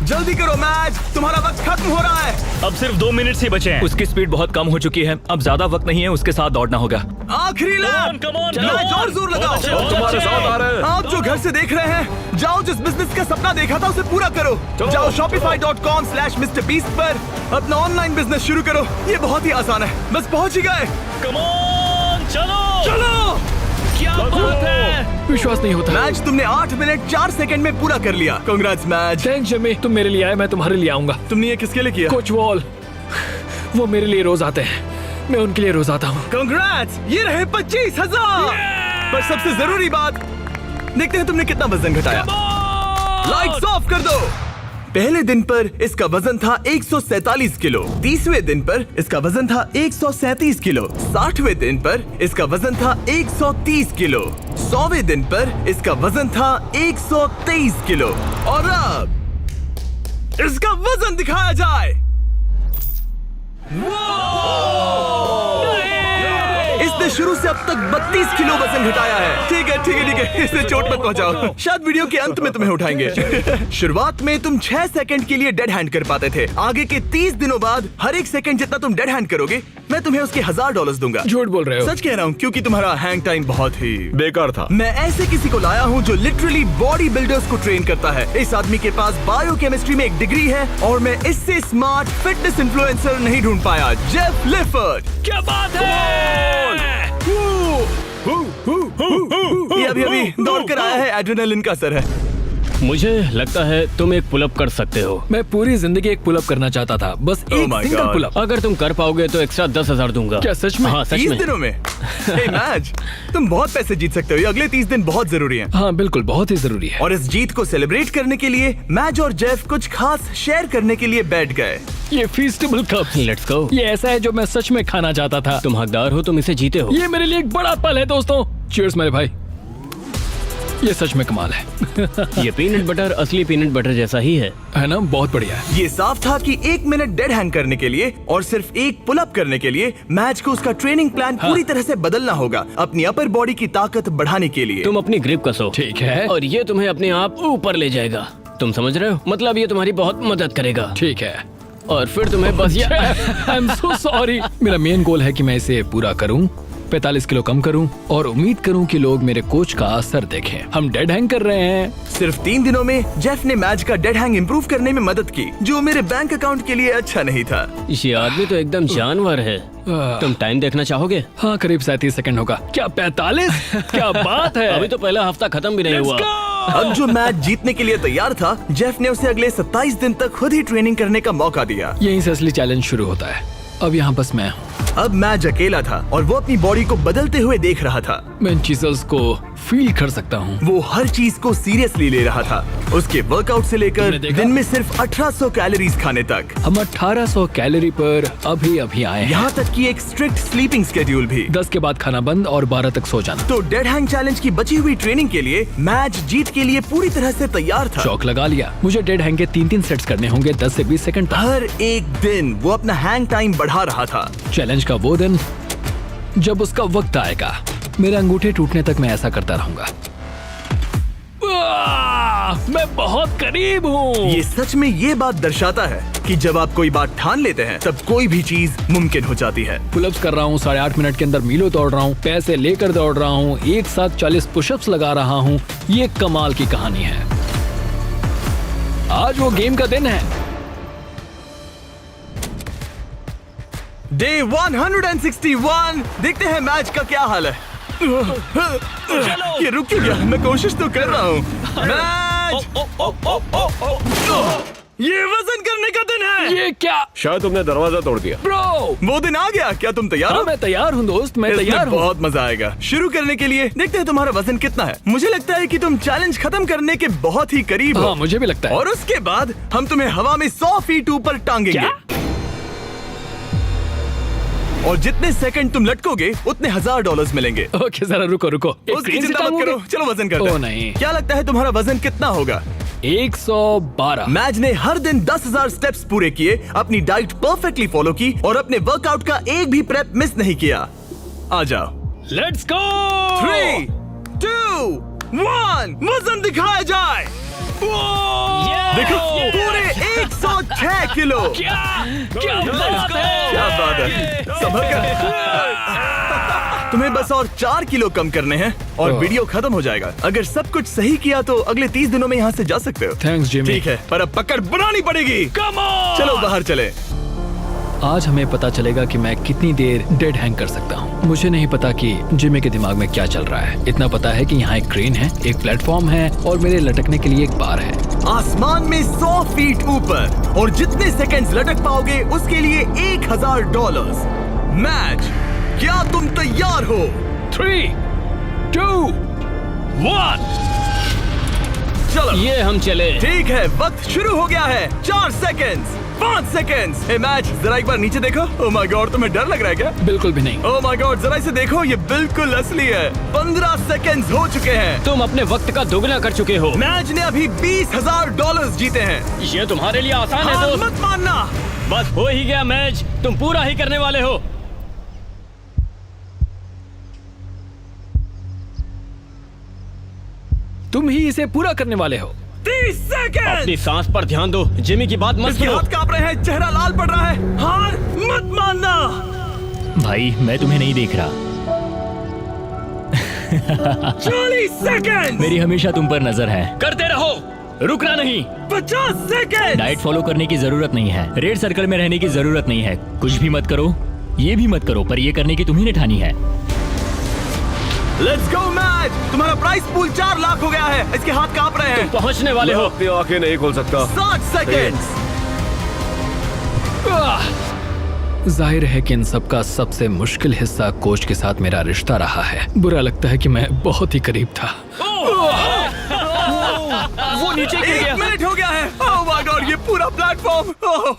जल्दी करो मैच, तुम्हारा वक्त खत्म हो रहा है। अब सिर्फ 2 मिनट ही बचे हैं। उसकी स्पीड बहुत कम हो चुकी है, अब ज्यादा वक्त नहीं है, उसके साथ दौड़ना होगा। आखिरी लैप। come on, मैच और जोर लगाओ। तुम्हारे साथ आ रहे हैं। आप जो घर से देख रहे हैं, जाओ जिस बिजनेस का सपना देखा था उसे पूरा करो। जाओ shopify.com/MrBeast पर अपना ऑनलाइन बिजनेस शुरू करो। ये बहुत ही आसान है, बस पहुंच ही गए। कम ऑन, चलो चलो। क्या बात है। विश्वास नहीं होता। मैच तुमने 8 मिनट 4 सेकंड में पूरा कर लिया। Congrats match. थैंक्स जिमी, तुम मेरे लिए आए, मैं तुम्हारे लिए आऊंगा। तुमने ये किसके लिए किया? कोच वॉल, वो मेरे लिए रोज आते हैं, मैं उनके लिए रोज आता हूँ। कांग्रेट्स, ये रहे 25,000। पर सबसे जरूरी बात, देखते हैं तुमने कितना वजन घटाया। लाइट्स ऑफ कर दो। पहले दिन पर इसका वजन था 147 किलो, 30वें दिन पर इसका वजन था 137 किलो, 60वें दिन पर इसका वजन था 130 किलो, 100वें दिन पर इसका वजन था 123 किलो, और अब इसका वजन दिखाया जाए। इसने शुरू से अब तक 32 किलो वजन घटाया है। ठीक है ठीक है ठीक है, इसे चोट मत पहुंचाओ, शायद वीडियो के अंत में तुम्हें उठाएंगे। शुरुआत में तुम 6 सेकंड के लिए डेड हैंड कर पाते थे। आगे के 30 दिनों बाद हर एक सेकंड जितना तुम डेड हैंड करोगे, मैं तुम्हें उसके $1000 दूंगा। झूठ बोल रहे हो। सच कह रहा हूँ, क्योंकि तुम्हारा हैंग टाइम बहुत ही बेकार था। मैं ऐसे किसी को लाया हूँ जो लिटरली बॉडी बिल्डर्स को ट्रेन करता है। इस आदमी के पास बायोकेमिस्ट्री में एक डिग्री है और मैं इससे स्मार्ट फिटनेस इन्फ्लुएंसर नहीं ढूंढ पाया। जेफ लिफर्ड। क्या बात है। ये अभी अभी दौड़ कर आया है, एड्रेनलिन का असर है। मुझे लगता है तुम एक पुलअप कर सकते हो। मैं पूरी जिंदगी एक पुलअप करना चाहता था, बस Oh एक my सिंगल God. पुलअप। अगर तुम कर पाओगे तो एक्स्ट्रा 10,000 दूंगा। क्या सच में? हाँ सच 30 में। दिनों में? Hey, मैच, तुम बहुत पैसे जीत सकते हो। ये अगले 30 दिन बहुत जरूरी हैं। हाँ बिल्कुल, बहुत ही जरूरी है। और इस जीत को सेलिब्रेट करने के लिए मैच और जेफ कुछ खास शेयर करने के लिए बैठ गए। ये फीस्टेबल कप, लेट्स गो। ये ऐसा है जो मैं सच में खाना चाहता था। तुम हकदार हो, तुम इसे जीते हो। ये मेरे लिए एक बड़ा पल है दोस्तों। चीयर्स मेरे भाई, ये सच में कमाल है। ये पीनट बटर असली पीनट बटर जैसा ही है ना? बहुत बढ़िया है। ये साफ था कि 1 मिनट डेड हैंग करने के लिए और सिर्फ एक पुलअप करने के लिए मैच को उसका ट्रेनिंग प्लान पूरी तरह से बदलना होगा, अपनी अपर बॉडी की ताकत बढ़ाने के लिए। तुम अपनी ग्रिप कसो। ठीक है। और ये तुम्हें अपने आप ऊपर ले जाएगा। तुम समझ रहे हो? मतलब ये तुम्हारी बहुत मदद करेगा। ठीक है। और फिर तुम्हें बस ये आई एम सो सॉरी। मेरा मेन गोल है कि मैं इसे पूरा करूं, 45 किलो कम करूं और उम्मीद करूं कि लोग मेरे कोच का असर देखें। हम डेड हैंग कर रहे हैं। सिर्फ 3 दिनों में जेफ ने मैच का डेड हैंग इंप्रूव करने में मदद की, जो मेरे बैंक अकाउंट के लिए अच्छा नहीं था। ये आदमी तो एकदम जानवर है। तुम टाइम देखना चाहोगे? हाँ, करीब 37 सेकंड होगा। क्या 45? क्या बात है। अभी तो पहला हफ्ता खत्म भी नहीं हुआ। अब जो मैच जीतने के लिए तैयार था, जेफ ने उसे अगले 27 दिन तक खुद ही ट्रेनिंग करने का मौका दिया। यहीं से असली चैलेंज शुरू होता है। अब यहाँ बस मैं हूँ। अब मैच अकेला था और वो अपनी बॉडी को बदलते हुए देख रहा था। मैं इन चीजों को फील कर सकता हूँ। वो हर चीज को सीरियसली ले रहा था, उसके वर्कआउट से लेकर तुमने देखा? दिन में सिर्फ 1800 कैलोरीज खाने तक। हम 1800 कैलोरी पर अभी आए हैं। यहाँ तक कि एक स्ट्रिक्ट स्लीपिंग स्केड्यूल भी। 10 के बाद खाना बंद और 12 तक सो जाना। तो डेड हैंग चैलेंज की बची हुई ट्रेनिंग के लिए मैच जीत के लिए पूरी तरह से तैयार था। चौक लगा लिया। मुझे डेड हैंग के 3 सेट्स करने होंगे 10 से 20 सेकंड तक। हर एक दिन वो अपना हैंग टाइम बढ़ा रहा था। चैलेंज का वो दिन जब उसका वक्त आएगा, मेरे अंगूठे टूटने तक मैं ऐसा करता रहूंगा। मैं बहुत करीब हूँ। ये सच में ये बात दर्शाता है कि जब आप कोई बात ठान लेते हैं तब कोई भी चीज मुमकिन हो जाती है। पुलअप्स कर रहा हूँ, 8.5 मिनट के अंदर मीलों दौड़ रहा हूँ, पैसे लेकर दौड़ रहा हूँ, एक साथ 40 पुशअप्स लगा रहा हूँ। ये कमाल की कहानी है। आज वो गेम का दिन है। डे 161। देखते हैं मैच का क्या हाल है। ये रुक क्यों गया? मैं कोशिश तो कर रहा हूँ। मैच! ये वजन करने का दिन है। ये क्या? शायद तुमने दरवाजा तोड़ दिया। ब्रो, वो दिन आ गया। क्या तुम तैयार हाँ हो? मैं तैयार हूँ दोस्त, मैं इसमें तैयार हूँ। बहुत मजा आएगा। शुरू करने के लिए देखते हैं तुम्हारा वजन कितना है। मुझे लगता है कि तुम चैलेंज खत्म करने के बहुत ही करीब हो। हाँ मुझे भी लगता है। और उसके बाद हम तुम्हें हवा में 100 फीट ऊपर टांगेंगे। क्या? और जितने सेकंड तुम लटकोगे उतने $1000 मिलेंगे। ओके जरा रुको। एक उसकी क्रेन से चिंता मत टांगोगे? करो, चलो वजन करते हैं। ओ नहीं। क्या लगता है तुम्हारा वजन कितना होगा? 112। मैच ने हर दिन 10,000 स्टेप्स पूरे किए, अपनी डाइट परफेक्टली फॉलो की और अपने वर्कआउट का एक भी प्रेप मिस नहीं किया। आ जाओ। Let's go. 3, 2, 1 वजन दिखाया जाए। देखो पूरे 106 किलो। क्या बात है। क्या बात है। संभल कर। तुम्हें बस और 4 किलो कम करने हैं और वीडियो खत्म हो जाएगा। अगर सब कुछ सही किया तो अगले 30 दिनों में यहाँ से जा सकते हो। Thanks Jimmy. ठीक है, पर अब पकड़ बनानी पड़ेगी। Come on. चलो बाहर चले। आज हमें पता चलेगा कि मैं कितनी देर डेड हैंग कर सकता हूँ। मुझे नहीं पता कि जिमी के दिमाग में क्या चल रहा है। इतना पता है कि यहाँ एक क्रेन है, एक प्लेटफॉर्म है और मेरे लटकने के लिए एक बार है। आसमान में 100 फीट ऊपर और जितने सेकंड्स लटक पाओगे उसके लिए $1000। मैच, क्या तुम तैयार हो? 3, 2, 1। चलो ये हम चले। ठीक है, वक्त शुरू हो गया है। 4 सेकंड्स, 5 सेकंड्स। ए मैच, जरा एक बार नीचे देखो। ओह माय गॉड, तुम्हें डर लग रहा है क्या? बिल्कुल भी नहीं। ओह माय गॉड, जरा इसे देखो, ये बिल्कुल असली है। 15 सेकंड्स हो चुके हैं। तुम अपने वक्त का दोगुना कर चुके हो। मैच ने अभी $20,000 जीते हैं। ये तुम्हारे लिए आसान है हार दोस्त। मत मानना। बस हो ही गया मैच, तुम पूरा ही करने वाले हो। तुम ही इसे पूरा करने वाले हो। 30 सेकंड। अपनी सांस पर ध्यान दो, जिमी की बात मत इसके सुनो। हाथ कांप रहे हैं, चेहरा लाल पड़ रहा है। हार मत मानना। भाई मैं तुम्हें नहीं देख रहा। 40 सेकंड। मेरी हमेशा तुम पर नजर है। करते रहो, रुकना नहीं। 50 सेकंड। डाइट फॉलो करने की जरूरत नहीं है, रेड सर्कल में रहने की जरूरत नहीं है, कुछ भी मत करो, ये भी मत करो, पर ये करने की तुम्ही ने ठानी है। Let's go match. तुम्हारा प्राइस पूल 4 लाख हो गया है। इसके हाथ कांप रहे हैं। पहुंचने वाले मैं हो। अपनी आंखें नहीं खोल सकता। 60 सेकेंड्स। जाहिर है कि इन सब का सबसे मुश्किल हिस्सा कोच के साथ मेरा रिश्ता रहा है। बुरा लगता है कि मैं बहुत ही करीब था। वो नीचे गिर 1 गया। मिनट हो गया है। ओह माय गॉड, ये पूरा प्लेटफॉर्म।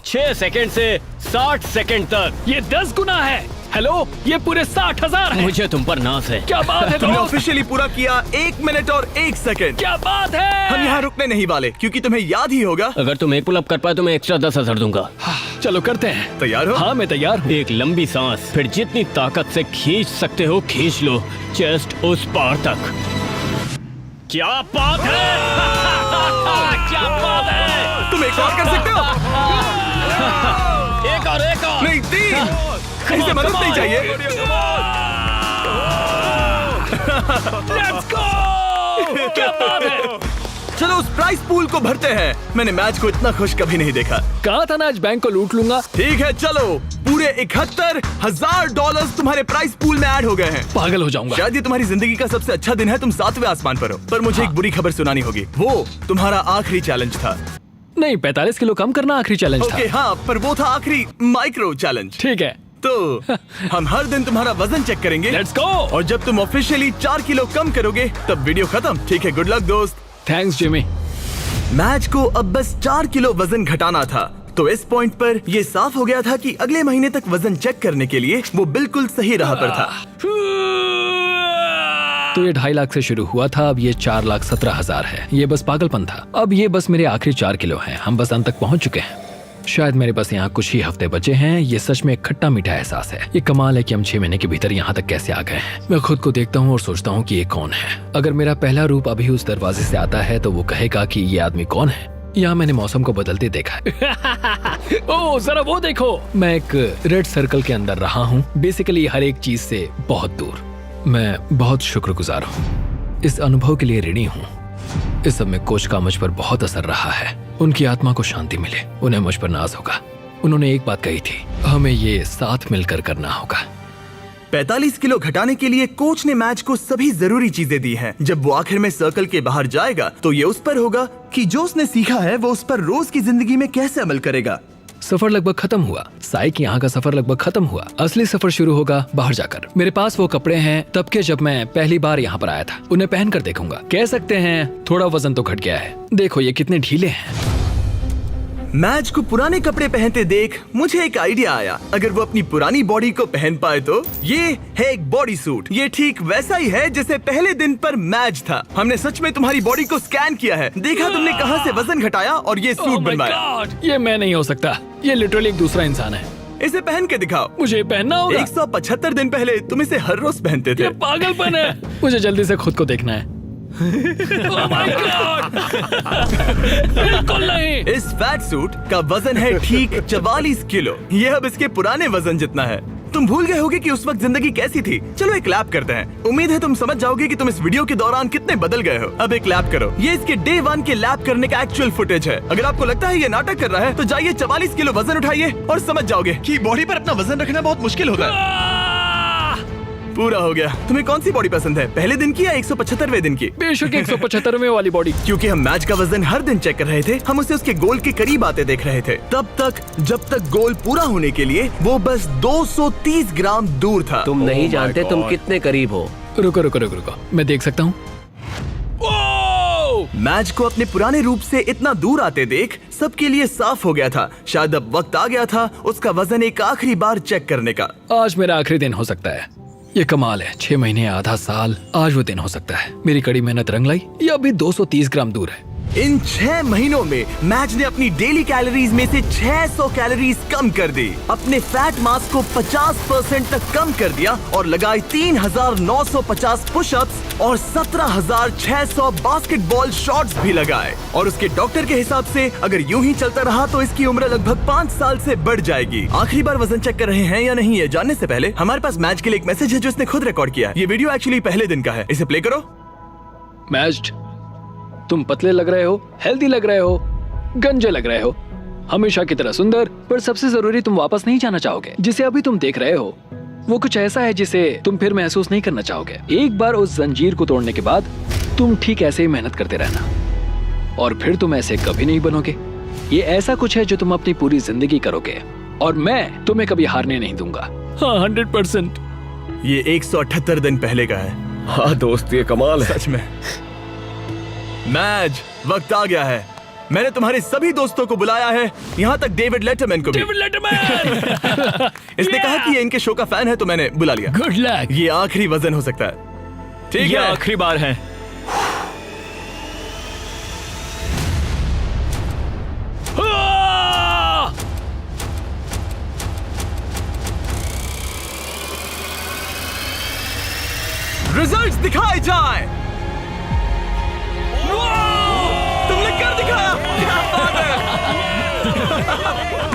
6 सेकंड से 60 सेकंड तक। ये 10 गुना है। हेलो, ये पूरे 60,000 है। मुझे तुम पर नाज है। क्या बात है तुमने दोस्त? ऑफिशियली पूरा किया 1 मिनट और 1 सेकंड। क्या बात है? हम यहाँ रुकने नहीं वाले क्योंकि तुम्हें याद ही होगा। अगर तुम एक पुलअप कर पाए तो मैं एक्स्ट्रा 10,000 दूंगा। चलो करते हैं। तैयार हो? हाँ मैं तैयार हूँ। एक लंबी सांस, फिर जितनी ताकत से खींच सकते हो खींच लो, चेस्ट उस पार तक। क्या बात है? क्या बात है? तुम एक और कर सकते हो। एक और नहीं, 3। इसे मदद नहीं चाहिए। Let's go! क्या बात है? चलो उस प्राइस पूल को भरते हैं। मैंने मैच को इतना खुश कभी नहीं देखा। कहा था ना आज बैंक को लूट लूंगा। ठीक है, चलो पूरे $71,000 तुम्हारे प्राइस पूल में ऐड हो गए हैं। पागल हो जाऊंगा। शायद ये तुम्हारी जिंदगी का सबसे अच्छा दिन है। तुम 7वें आसमान पर हो। पर मुझे एक बुरी खबर सुनानी होगी। वो तुम्हारा आखिरी चैलेंज था। नहीं, 45 किलो कम करना आखिरी चैलेंज था। ओके हाँ, पर वो था आखिरी माइक्रो चैलेंज। ठीक है। तो हम हर दिन तुम्हारा वजन चेक करेंगे। Let's go. और जब तुम ऑफिशियली 4 किलो कम करोगे तब वीडियो खत्म। ठीक है, गुड लक दोस्त। Thanks Jimmy. मैच को अब बस 4 किलो वजन घटाना था। तो इस पॉइंट पर यह साफ हो गया था कि अगले महीने तक वजन चेक करने के लिए वो बिल्कुल सही राह पर था। तो ये 2.5 लाख से शुरू हुआ था, अब ये 4,17,000 है। ये बस पागलपन था। अब ये बस मेरे आखिरी 4 किलो हैं। हम बस अंत तक पहुंच चुके हैं। शायद मेरे पास यहाँ कुछ ही हफ्ते बचे हैं। ये सच में एक खट्टा मीठा एहसास है। ये कमाल है कि हम 6 महीने के भीतर यहाँ तक कैसे आ गए हैं। मैं खुद को देखता हूँ और सोचता हूँ कि ये कौन है। अगर मेरा पहला रूप अभी उस दरवाजे से आता है तो वो कहेगा कि ये आदमी कौन है। यहाँ मैंने मौसम को बदलते देखा है। ओह जरा वो देखो, मैं एक रेड सर्कल के अंदर रहा हूँ, बेसिकली हर एक चीज से बहुत दूर। मैं बहुत शुक्रगुजार हूँ, इस अनुभव के लिए ऋणी हूँ। इस सब में कोच का मुझ पर बहुत असर रहा है। उनकी आत्मा को शांति मिले, उन्हें मुझ पर नाज होगा। उन्होंने एक बात कही थी, हमें ये साथ मिलकर करना होगा। 45 किलो घटाने के लिए कोच ने मैच को सभी जरूरी चीजें दी हैं। जब वो आखिर में सर्कल के बाहर जाएगा तो ये उस पर होगा कि जो उसने सीखा है वो उस पर रोज की जिंदगी में कैसे अमल करेगा। सफर लगभग खत्म हुआ। साइक यहाँ का सफर लगभग खत्म हुआ। असली सफर शुरू होगा बाहर जाकर। मेरे पास वो कपड़े हैं तब के जब मैं पहली बार यहाँ पर आया था। उन्हें पहन कर देखूंगा। कह सकते हैं थोड़ा वजन तो घट गया है। देखो ये कितने ढीले हैं। मैच को पुराने कपड़े पहनते देख मुझे एक आइडिया आया। अगर वो अपनी पुरानी बॉडी को पहन पाए तो। ये है एक बॉडी सूट। ये ठीक वैसा ही है जैसे पहले दिन पर मैच था। हमने सच में तुम्हारी बॉडी को स्कैन किया है, देखा तुमने कहां से वजन घटाया और ये सूट Oh my बनवाया। God! ये मैं नहीं हो सकता। ये लिटरली एक दूसरा इंसान है। इसे पहन के दिखाओ। मुझे पहनना होगा। 175 दिन पहले तुम इसे हर रोज पहनते थे। ये पागलपन है। मुझे जल्दी से खुद को देखना है। Oh my God! बिल्कुल नहीं। इस फैट सूट का वजन है ठीक 44 किलो। ये अब इसके पुराने वजन जितना है। तुम भूल गए होगे कि उस वक्त जिंदगी कैसी थी। चलो एक लैप करते हैं। उम्मीद है तुम समझ जाओगे कि तुम इस वीडियो के दौरान कितने बदल गए हो। अब एक लैप करो। ये इसके डे 1 के लैप करने का एक्चुअल फुटेज है। अगर आपको लगता है ये नाटक कर रहा है तो जाइए 44 किलो वजन उठाइए और समझ जाओगे कि बॉडी पर अपना वजन रखना बहुत मुश्किल होता है। पूरा हो गया। तुम्हें कौन सी बॉडी पसंद है, पहले दिन की या 175वें दिन की? बेशक 175वें वाली बॉडी। क्योंकि हम मैच का वजन हर दिन चेक कर रहे थे, हम उसे उसके गोल के करीब आते देख रहे थे। तब तक जब तक गोल पूरा होने के लिए वो बस 230 ग्राम दूर था। तुम नहीं जानते तुम कितने करीब हो। रुको रुको रुको रुको, मैं देख सकता हूँ। मैच को अपने पुराने रूप से इतना दूर आते देख सबके लिए साफ हो गया था। शायद अब वक्त आ गया था उसका वजन एक आखिरी बार चेक करने का। आज मेरा आखिरी दिन हो सकता है। ये कमाल है। 6 महीने, आधा साल, आज वो दिन हो सकता है। मेरी कड़ी मेहनत रंग लाई। ये अभी 230 ग्राम दूर है। इन 6 महीनों में मैच ने अपनी डेली कैलोरीज में से 600 कैलोरीज कम कर दी, अपने फैट मास को 50% तक कम कर दिया और लगाए 3,950 पुशअप्स और 17,600 बास्केटबॉल शॉट्स भी लगाए। और उसके डॉक्टर के हिसाब से अगर यूं ही चलता रहा तो इसकी उम्र लगभग 5 साल से बढ़ जाएगी। आखिरी बार वजन चेक कर रहे हैं या नहीं ये जानने से पहले हमारे पास मैच के लिए एक मैसेज है जो इसने खुद रिकॉर्ड किया है। ये वीडियो एक्चुअली पहले दिन का है। इसे प्ले करो। मैच, तुम पतले लग रहे हो, हेल्दी लग रहे हो, गंजे लग रहे हो, हमेशा की तरह सुंदर, पर सबसे जरूरी तुम वापस नहीं जाना चाहोगे जिसे अभी तुम देख रहे हो। वो कुछ ऐसा है जिसे तुम फिर महसूस नहीं करना चाहोगे। एक बार उस जंजीर को तोड़ने के बाद तुम ठीक ऐसे ही मेहनत करते रहना और फिर तुम ऐसे कभी नहीं बनोगे। ये ऐसा कुछ है जो तुम अपनी पूरी जिंदगी करोगे और मैं तुम्हें कभी हारने नहीं दूंगा। हाँ 100%। ये 178 दिन पहले का है। हाँ दोस्त, ये कमाल है। सच में। मैच, वक्त आ गया है। मैंने तुम्हारे सभी दोस्तों को बुलाया है, यहाँ तक डेविड लेटरमैन को भी। David Letterman! इसने कहा कि ये इनके शो का फैन है तो मैंने बुला लिया। Good luck. ये आखिरी वजन हो सकता है। ठीक ये है, आखिरी बार है। रिजल्ट्स दिखाए जाए। तुमने कर दिखाया, क्या बात है।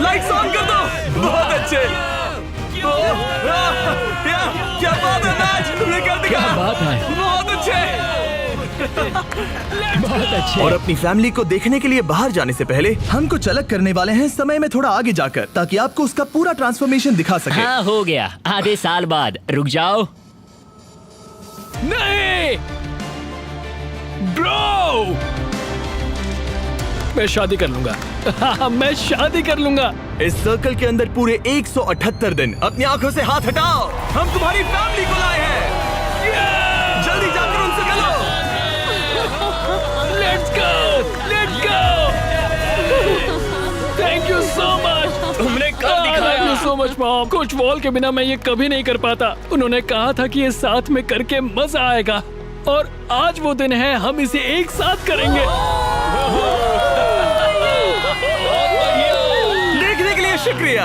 लाइट्स ऑन कर दो। बहुत अच्छे। क्या बात है मैच, तुमने कर दिखाया। क्या बात है। बहुत अच्छे। बहुत अच्छे। और अपनी फैमिली को देखने के लिए बाहर जाने से पहले हम कुछ अलग करने वाले हैं, समय में थोड़ा आगे जाकर, ताकि आपको उसका पूरा ट्रांसफॉर्मेशन दिखा सके। हाँ हो गया, आधे साल बाद। रुक जाओ। नहीं ब्रो, मैं शादी कर लूंगा। मैं शादी कर लूंगा। इस सर्कल के अंदर पूरे 178 दिन। अपनी आंखों से हाथ हटाओ, हम तुम्हारी फैमिली को लाए हैं। जल्दी जाकर उनसे मिलो। Let's go, let's go. Thank you so much. तुमने कर दिखाया। Thank you so much mom. Coach wall के बिना मैं ये कभी नहीं कर पाता। उन्होंने कहा था कि ये साथ में करके मजा आएगा और आज वो दिन है, हम इसे एक साथ करेंगे। देखने के लिए शुक्रिया।